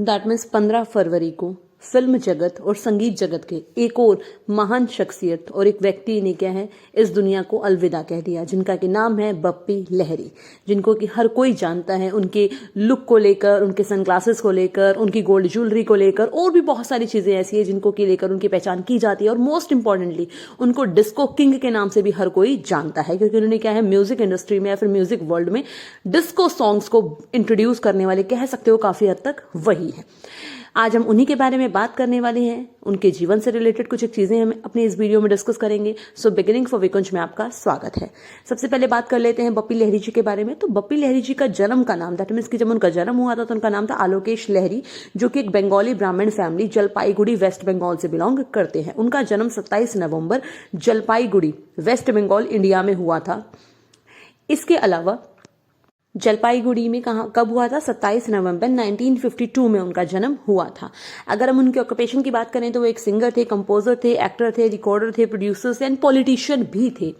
That means 15 फरवरी को film जगत और संगीत जगत के एक और महान शख्सियत और एक व्यक्ति ने क्या है इस दुनिया को अलविदा कह दिया, जिनका कि नाम है बप्पी लहरी, जिनको कि हर कोई जानता है उनके लुक को लेकर, उनके सनग्लासेस को लेकर, उनकी गोल्ड ज्वेलरी को लेकर और भी बहुत सारी चीजें ऐसी है जिनको कि लेकर उनकी पहचान की जाती है। और मोस्ट इंपॉर्टेंटली उनको डिस्को किंग के नाम से भी हर कोई जानता है, क्योंकि उन्होंने क्या है म्यूजिक इंडस्ट्री में या फिर म्यूजिक वर्ल्ड में डिस्को सॉन्ग्स को इंट्रोड्यूस करने वाले कह सकते हो काफी हद तक वही है। आज हम उन्हीं के बारे में बात करने वाले हैं, उनके जीवन से रिलेटेड कुछ एक चीजें हम अपने इस वीडियो में डिस्कस करेंगे। सो बिगिनिंग फॉर विकुंज में आपका स्वागत है। सबसे पहले बात कर लेते हैं बप्पी लहरी जी के बारे में। तो बप्पी लहरी जी का जन्म का नाम, दैट मीन्स कि जब उनका जन्म हुआ था तो उनका नाम था आलोकेश लहरी, जो कि एक बंगाली ब्राह्मण फैमिली जलपाईगुड़ी वेस्ट बंगाल से बिलोंग करते हैं। उनका जन्म 27 नवंबर जलपाईगुड़ी वेस्ट बंगाल इंडिया में हुआ था। इसके अलावा जलपाईगुड़ी में कब हुआ था? 27 नवंबर 1952 में उनका जन्म हुआ था। अगर हम उनके ऑक्यूपेशन की बात करें तो वो एक सिंगर थे, कंपोजर थे, एक्टर थे, रिकॉर्डर थे, प्रोड्यूसर थे एंड पॉलिटिशियन भी थे।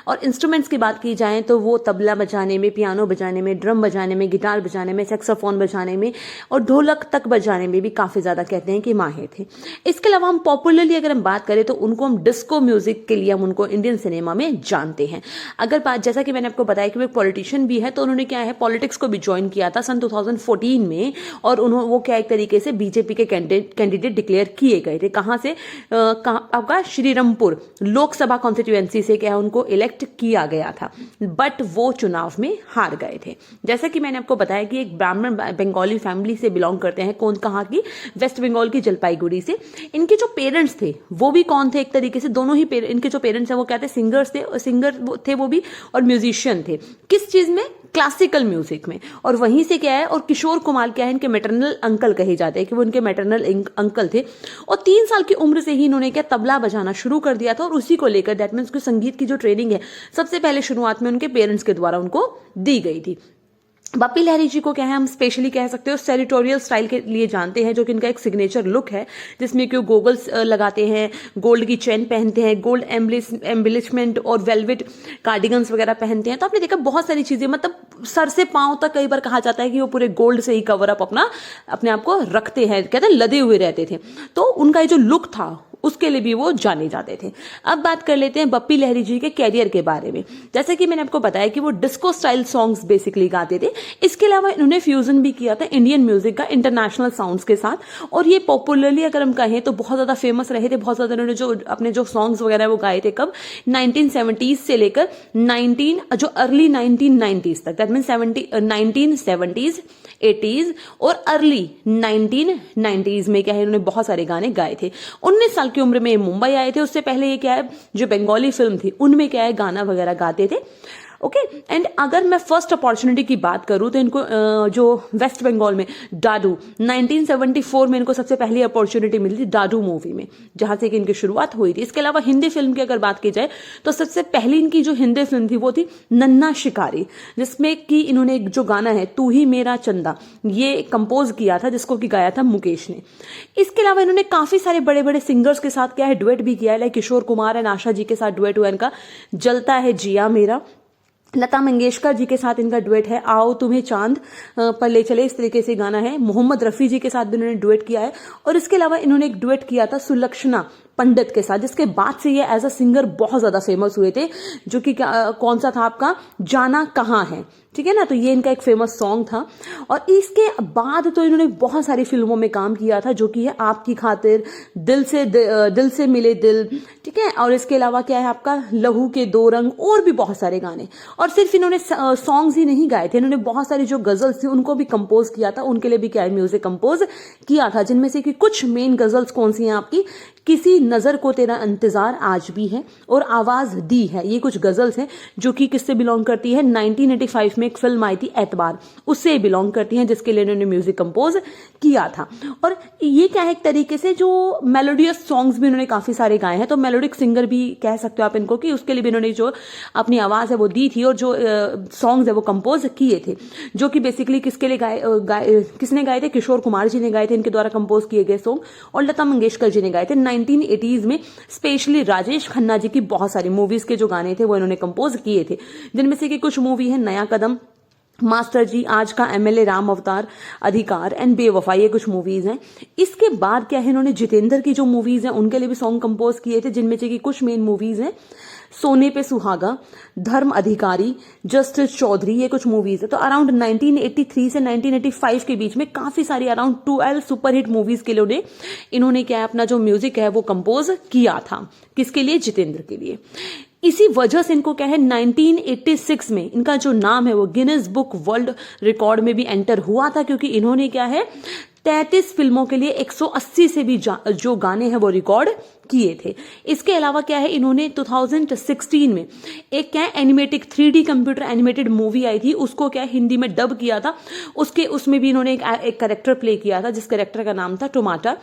और इंस्ट्रूमेंट्स की बात की जाए तो वो तबला बजाने में, पियानो बजाने में, ड्रम बजाने में, गिटार बजाने में, सैक्सोफोन बजाने में और ढोलक तक बजाने में भी काफी ज्यादा कहते हैं कि माहिर थे। इसके अलावा हम पॉपुलरली अगर हम बात करें तो उनको हम डिस्को म्यूजिक के लिए हम उनको इंडियन सिनेमा में जानते हैं। अगर बात, जैसा कि मैंने आपको बताया कि वो एक पॉलिटिशियन भी है, तो उन्होंने क्या है पॉलिटिक्स को भी ज्वाइन किया था सन 2014 में। और उन्होंने वो क्या एक तरीके से बीजेपी के कैंडिडेट डिक्लेयर किए गए थे। कहां से? आपका श्रीरामपुर लोकसभा कॉन्स्टिट्यूएंसी से क्या है उनको इलेक्ट किया गया था, बट वो चुनाव में हार गए थे। जैसा कि मैंने आपको बताया कि एक ब्राह्मण बंगाली फैमिली से बिलोंग करते हैं। कौन? कहाँ की? वेस्ट बंगाल की जलपाईगुड़ी से। इनके जो पेरेंट्स थे वो भी कौन थे? एक तरीके से दोनों ही इनके जो पेरेंट्स हैं वो क्या थे? सिंगर्स थे, सिंगर थे वो भी और म्यूजिशियन थे। किस चीज में? क्लासिकल म्यूजिक में। और वहीं से क्या है, और किशोर कुमार क्या है इनके मैटरनल अंकल कहे जाते हैं कि वो इनके मैटरनल अंकल थे। और 3 साल की उम्र से ही इन्होंने क्या तबला बजाना शुरू कर दिया था। और उसी को लेकर दैट मीन्स संगीत की जो ट्रेनिंग है सबसे पहले शुरुआत में उनके पेरेंट्स के द्वारा उनको दी गई थी। बप्पी लहरी जी को क्या है हम स्पेशली कह सकते हो सेरिटोरियल स्टाइल के लिए जानते हैं, जो कि इनका एक सिग्नेचर लुक है, जिसमें कि वो गोगल्स लगाते हैं, गोल्ड की चेन पहनते हैं, गोल्ड एम्बलिशमेंट और वेलवेट कार्डिगन्स वगैरह पहनते हैं। तो आपने देखा बहुत सारी चीजें, मतलब सर से पांव तक कई बार कहा जाता है कि वो पूरे गोल्ड से ही कवर अप अपने आप को रखते हैं, कहते हैं लदे हुए रहते थे। तो उनका ये जो लुक था उसके लिए भी वो जाने जाते थे। अब बात कर लेते हैं बप्पी लहरी जी के कैरियर के बारे में। जैसे कि मैंने आपको बताया कि वो डिस्को स्टाइल सॉन्ग्स बेसिकली गाते थे। इसके अलावा इन्होंने फ्यूजन भी किया था इंडियन म्यूजिक का इंटरनेशनल साउंड्स के साथ। और ये पॉपुलरली अगर हम कहें तो बहुत ज्यादा फेमस रहे थे। बहुत ज्यादा इन्होंने जो अपने जो सॉन्ग्स वगैरह वो गाए थे कब? 1970s से लेकर जो अर्ली 1990s तक, दैट मीन 1970s 80s और अर्ली 1990s में क्या है इन्होंने बहुत सारे गाने गाए थे। 19 साल की उम्र में मुंबई आए थे। उससे पहले ये क्या है जो बंगाली फिल्म थी उनमें क्या है गाना वगैरह गाते थे। ओके एंड अगर मैं फर्स्ट अपॉर्चुनिटी की बात करूं तो इनको जो वेस्ट बंगाल में डाडू 1974 में इनको सबसे पहली अपॉर्चुनिटी मिली थी डाडू मूवी में, जहां से कि इनकी शुरुआत हुई थी। इसके अलावा हिंदी फिल्म की अगर बात की जाए तो सबसे पहली इनकी जो हिंदी फिल्म थी वो थी नन्ना शिकारी, जिसमें कि इन्होंने जो गाना है तू ही मेरा चंदा ये कंपोज किया था, जिसको कि गाया था मुकेश ने। इसके अलावा इन्होंने काफी सारे बड़े बड़े सिंगर्स के साथ क्या है डुएट भी किया है, लाइक किशोर कुमार एंड आशा जी के साथ डुएट हुआ इनका जलता है जिया मेरा। लता मंगेशकर जी के साथ इनका डुएट है आओ तुम्हें चांद पर ले चले, इस तरीके से गाना है। मोहम्मद रफी जी के साथ भी इन्होंने डुएट किया है। और इसके अलावा इन्होंने एक डुएट किया था सुलक्षणा पंडित के साथ, जिसके बाद से ये एज अ सिंगर बहुत ज्यादा फेमस हुए थे, जो कि कौन सा था आपका? जाना कहाँ है, ठीक है ना। तो ये इनका एक फेमस सॉन्ग था। और इसके बाद तो इन्होंने बहुत सारी फिल्मों में काम किया था, जो कि है आपकी खातिर, दिल से मिले दिल, ठीक है। और इसके अलावा क्या है आपका लहू के दो रंग और भी बहुत सारे गाने। और सिर्फ इन्होंने सॉन्ग्स ही नहीं गाए थे, इन्होंने बहुत सारी जो गजल्स थी उनको भी कंपोज किया था, उनके लिए भी क्या है म्यूजिक कंपोज किया था, जिनमें से कि कुछ मेन गजल्स कौन सी हैं आपकी? किसी नजर को तेरा इंतजार आज भी है और आवाज दी है, ये कुछ गजल्स हैं जो कि किससे बिलोंग करती है? 1985 में एक फिल्म आई थी एतबार, उससे बिलोंग करती हैं, जिसके लिए इन्होंने म्यूजिक कंपोज किया था। और ये क्या है एक तरीके से जो मेलोडियस सॉन्ग्स भी इन्होंने काफी सारे गाए हैं, तो मेलोडिक सिंगर भी कह सकते हो आप इनको, कि उसके लिए भी इन्होंने जो अपनी आवाज है वो दी थी और जो सॉन्ग्स है वो कंपोज किए थे, जो कि बेसिकली किसके लिए किसने गाए थे? किशोर कुमार जी ने गाए थे, इनके द्वारा कंपोज किए गए सॉन्ग। और लता मंगेशकर जी ने गाए थे 1980s में। स्पेशली राजेश खन्ना जी की बहुत सारी मूवीज के जो गाने थे वो इन्होंने कंपोज किए थे, जिनमें से कि कुछ मूवी है नया कदम, मास्टर जी, आज का एमएलए, राम अवतार, अधिकार एंड बेवफा, ये कुछ मूवीज हैं। इसके बाद क्या है, इन्होंने जितेंद्र की जो मूवीज हैं उनके लिए भी सॉन्ग कंपोज किए थे, जिनमें से कि कुछ मेन मूवीज हैं सोने पे सुहागा, धर्म अधिकारी, जस्टिस चौधरी, ये कुछ मूवीज है। तो अराउंड 1983 से 1985 के बीच में काफी सारी अराउंड 12 सुपरहिट मूवीज के लिए इन्होंने क्या है अपना जो म्यूजिक है वो कंपोज किया था। किसके लिए? जितेंद्र के लिए। इसी वजह से इनको क्या है 1986 में इनका जो नाम है वो गिनेस बुक वर्ल्ड रिकॉर्ड में भी एंटर हुआ था, क्योंकि इन्होंने क्या है 33 फिल्मों के लिए 180 से भी जो गाने हैं वो रिकॉर्ड किए थे। इसके अलावा क्या है, इन्होंने 2016 में एक क्या है animated 3D computer animated movie आई थी, उसको क्या हिंदी में डब किया था। उसमें भी इन्होंने एक कैरेक्टर प्ले किया था, जिस कैरेक्टर का नाम था टमाटर।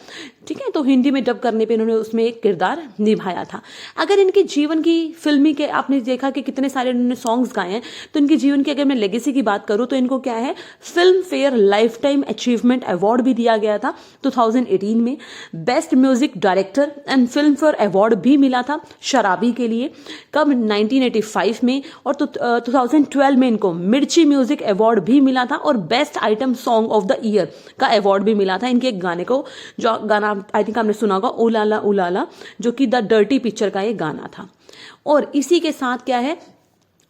ठीक है, तो हिंदी में डब करने पे इन्होंने उसमें एक किरदार निभाया था। अगर इनके जीवन की फिल्मी के आपने देखा कि कितने सारे इन्होंने सॉन्ग्स गाए हैं, तो इनके जीवन की अगर मैं लेगेसी की बात करूं तो इनको क्या है film fair life time achievement award भी दिया गया था 2018 में। Best music director and film fair award भी मिला था शराबी के लिए, कब 1985 में। और 2012 में इनको मिर्ची म्यूजिक अवार्ड भी मिला था, और best item song of the year का अवार्ड भी मिला था इनके एक गाने को, जो गाना आई थिंक आपने सुना होगा उलाला उलाला, जो कि द डर्टी पिक्चर का ये गाना था। और इसी के साथ क्या है,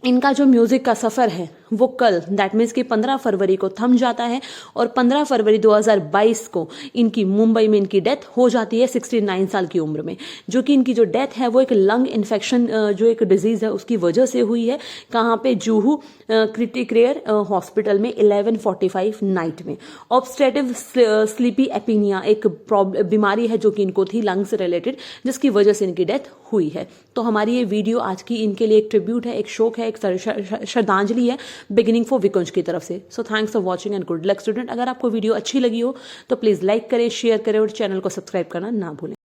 इनका जो म्यूजिक का सफर है वो कल दैट मीन्स कि 15 फरवरी को थम जाता है, और 15 फरवरी 2022 को इनकी मुंबई में इनकी डेथ हो जाती है 69 साल की उम्र में। जो कि इनकी जो डेथ है वो एक लंग इन्फेक्शन जो एक डिजीज है उसकी वजह से हुई है। कहाँ पे? जूहू क्रिटिक केयर हॉस्पिटल में 11:45 नाइट में। ऑब्स्ट्रेटिव स्लीपी एपीनिया एक बीमारी है जो कि इनको थी लंग से रिलेटेड, जिसकी वजह से इनकी डेथ हुई है। तो हमारी ये वीडियो आज की इनके लिए एक ट्रिब्यूट है, एक शोक है, एक श्रद्धांजलि है बिगिनिंग फॉर विकुंज की तरफ से। So thanks for watching and good luck student. अगर आपको वीडियो अच्छी लगी हो तो प्लीज लाइक करें, शेयर करें और चैनल को सब्सक्राइब करना ना भूलें।